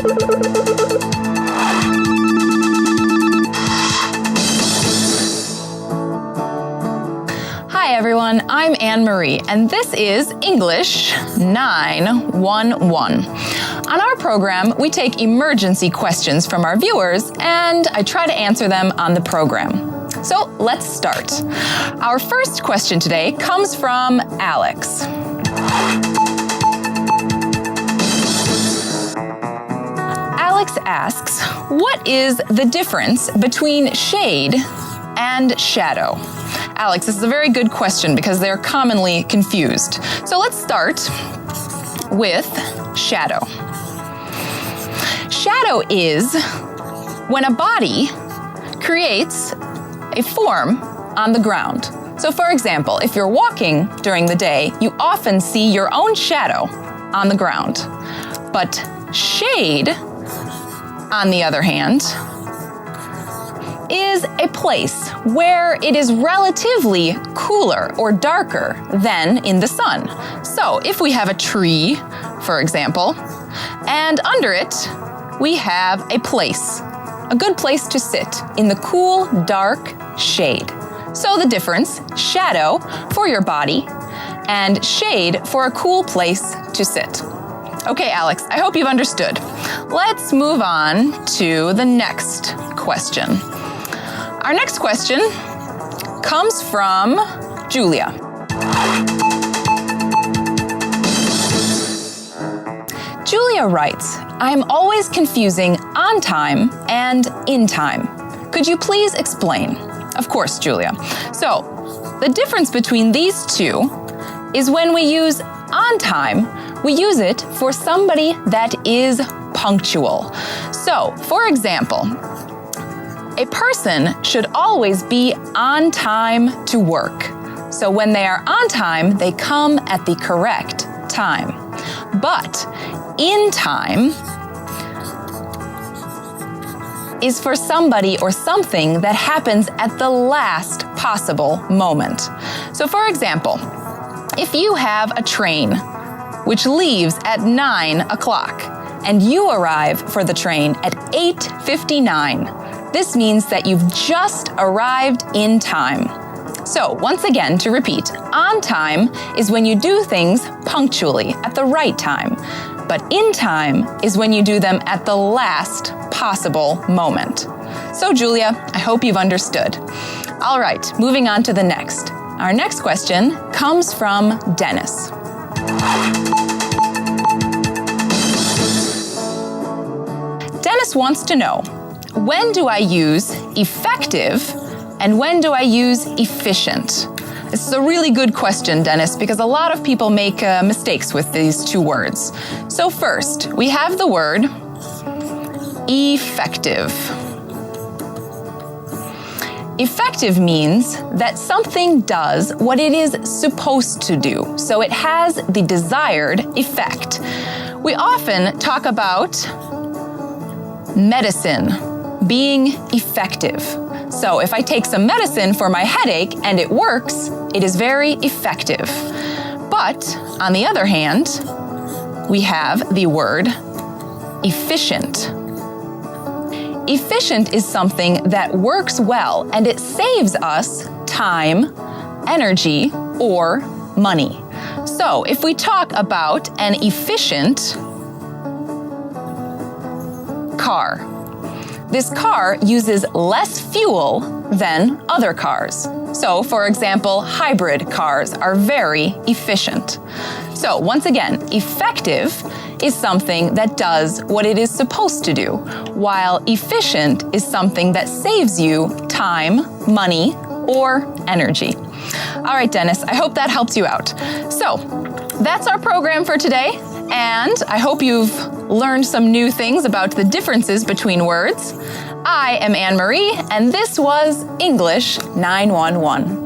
Hi everyone, I'm Anne-Marie, and this is English 911. On our program, we take emergency questions from our viewers, and I try to answer them on the program. So let's start. Our first question today comes from Alex. Alex asks, what is the difference between shade and shadow? Alex, this is a very good question because they're commonly confused. So let's start with shadow. Shadow is when a body creates a form on the ground. So for example, if you're walking during the day, you often see your own shadow on the ground. But shade, on the other hand, is a place where it is relatively cooler or darker than in the sun. So if we have a tree, for example, and under it we have a place, a good place to sit in the cool, dark shade. So the difference, shadow for your body and shade for a cool place to sit. Okay, Alex, I hope you've understood. Let's move on to the next question. Our next question comes from Julia. Julia writes, I'm always confusing on time and in time. Could you please explain? Of course, Julia. So, the difference between these two is when we use on time, we use it for somebody that is punctual. So, for example, a person should always be on time to work. So when they are on time, they come at the correct time. But in time is for somebody or something that happens at the last possible moment. So for example, if you have a train which leaves at 9 o'clock and you arrive for the train at 8:59, this means that you've just arrived in time. So once again, to repeat, on time is when you do things punctually at the right time, but in time is when you do them at the last possible moment. So Julia, I hope you've understood. All right, moving on to the next. Our next question comes from Dennis. Dennis wants to know, when do I use effective and when do I use efficient? This is a really good question, Dennis, because a lot of people make mistakes with these two words. So first, we have the word effective. Effective means that something does what it is supposed to do, so it has the desired effect. We often talk about medicine being effective. So if I take some medicine for my headache and it works, it is very effective. But on the other hand, we have the word efficient. Efficient is something that works well and it saves us time, energy, or money. So if we talk about an efficient car, this car uses less fuel than other cars. So, for example, hybrid cars are very efficient. So, once again, effective is something that does what it is supposed to do, while efficient is something that saves you time, money, or energy. All right, Dennis, I hope that helped you out. So, that's our program for today. And I hope you've learned some new things about the differences between words. I am Anne-Marie, and this was English 911.